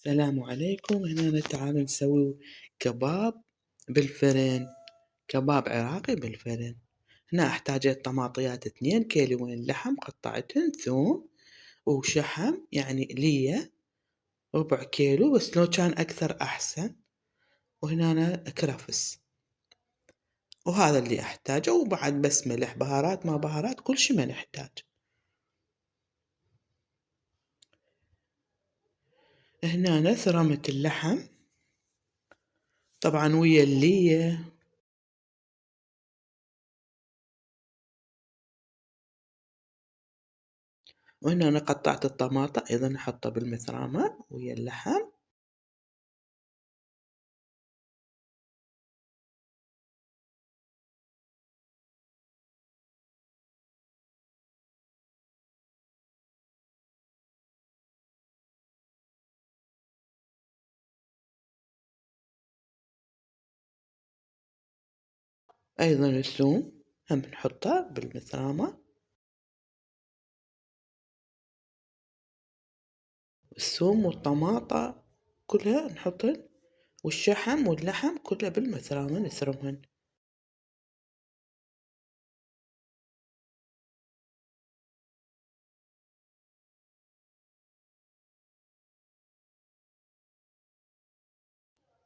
السلام عليكم. هنا تعالوا نسوي كباب بالفرن، كباب عراقي بالفرن. هنا أحتاج طماطيات 2 كيلوين لحم قطعتهن، ثوم وشحم يعني ليا ربع كيلو، بس لو كان أكثر أحسن. وهنا أنا كرفس، وهذا اللي أحتاجه. وبعد بس ملح، بهارات ما بهارات كل شي ما نحتاج. هنا أنا ثرمت اللحم طبعا ويا اللية، وهنا أنا قطعت الطماطة أيضا أحطها بالمثرامة ويا اللحم. أيضا الثوم هم نحطه بالمثرامة، الثوم والطماطة كلها نحطهن، والشحم واللحم كلها بالمثرامة نثرمهن.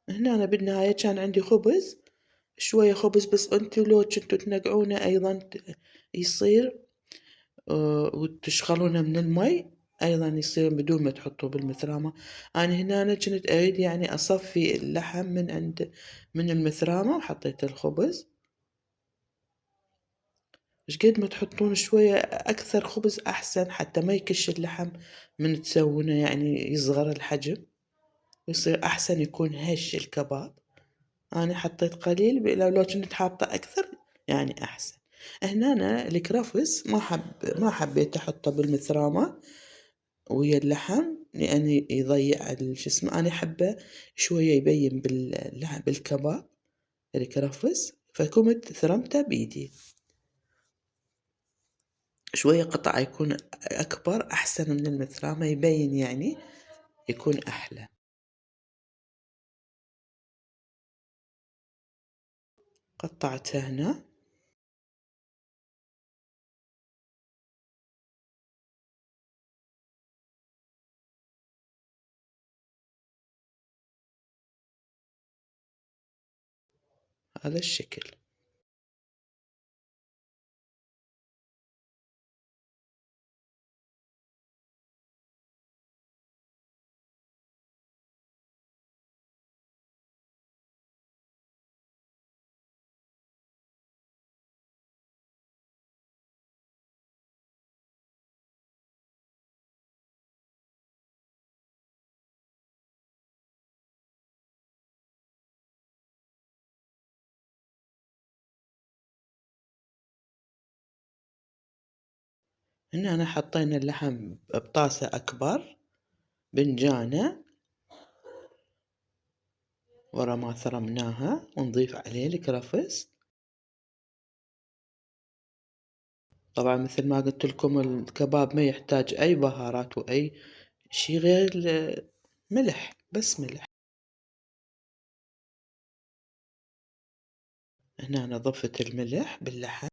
هنا أنا بالنهاية كان عندي خبز، شوية خبز، بس انتو لو كنتو تنقعونه أيضا يصير، وتشغلونه من المي أيضا يصير بدون ما تحطوه بالمثرامة. أنا هنا كنت أريد يعني أصفي اللحم من المثرامة، وحطيت الخبز. شقد ما تحطون شوية أكثر خبز أحسن، حتى ما يكش اللحم من تسوونه، يعني يصغر الحجم ويصير أحسن، يكون هش الكباب. أنا حطيت قليل، لو كنت حاطة أكثر يعني أحسن. هنا أنا الكرفس ما حبيت أحطه بالمثرامة ويا اللحم، لأن يضيع شو اسمه. أنا أحبه شوية يبين بالكباب الكرفس، فكنت ثرمته بإيدي. شوية قطع يكون أكبر أحسن من المثرامة، يبين يعني يكون أحلى. قطعتها هنا. هذا الشكل. هنا أنا حطينا اللحم بطاسة أكبر، بنجانة ورا ما ثرمناها، ونضيف عليه الكرفس. طبعا مثل ما قلت لكم الكباب ما يحتاج أي بهارات وأي شي غير ملح، بس ملح. هنا أنا ضفت الملح باللحم.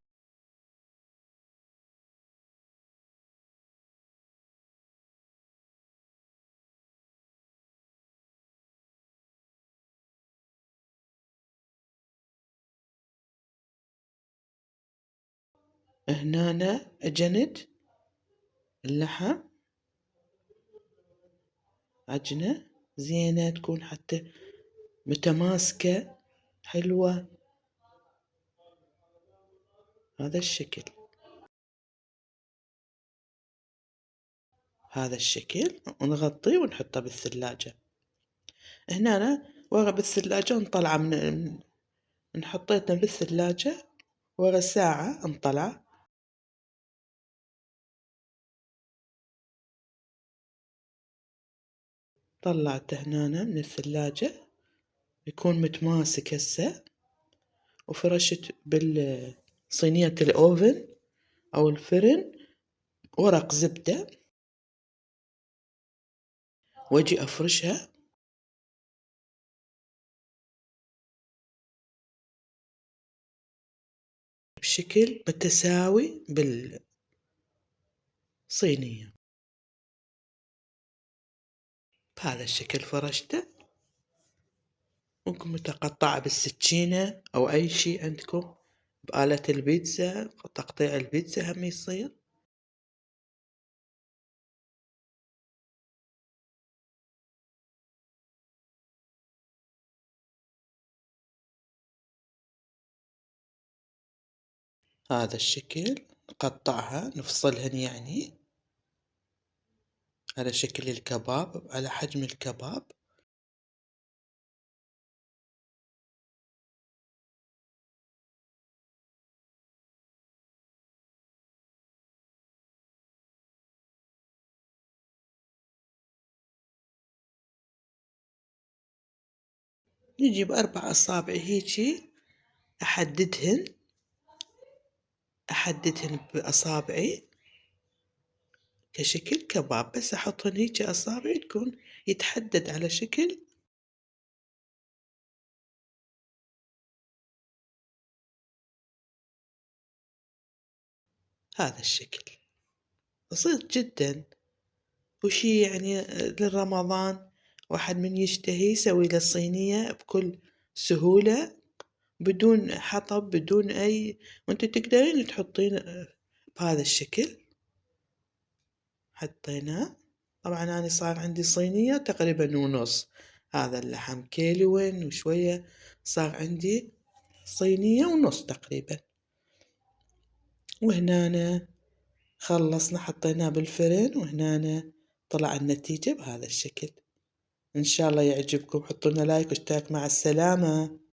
هنا أنا أجنت اللحم عجنة زينة، تكون حتى متماسكة حلوة. هذا الشكل، هذا الشكل، ونغطيه ونحطه بالثلاجة. هنا أنا ورا بالثلاجة نطلعه من حطيته بالثلاجة، ورا ساعة نطلع. طلعته هنا من الثلاجة، يكون متماسك هسه. وفرشت بالصينية الأوفن أو الفرن ورق زبدة، واجي أفرشها الشكل متساوي بالصينية. بهذا الشكل فرشته، ممكن تقطعه بالسكينة أو أي شي عندكم، بآلة البيتزا تقطيع البيتزا هم يصير. هذا الشكل نقطعها نفصلهن يعني على شكل الكباب، على حجم الكباب. نجيب 4 أصابع هيجي أحددهن بأصابعي كشكل كباب، بس أحطهن هيجي أصابع تكون يتحدد على شكل. هذا الشكل بسيط جدا، وشي يعني للرمضان واحد من يشتهي يسوي له صينية بكل سهولة، بدون حطب بدون أي، وانت تقدرين تحطين بهذا الشكل. حطيناه. طبعا أنا صار عندي صينية تقريبا ونص، هذا اللحم كيلوين وشوية، صار عندي صينية ونص تقريبا. وهنا خلصنا حطيناه بالفرن، وهنا طلع النتيجة بهذا الشكل. إن شاء الله يعجبكم، حطوا لنا لايك واشتراك. مع السلامة.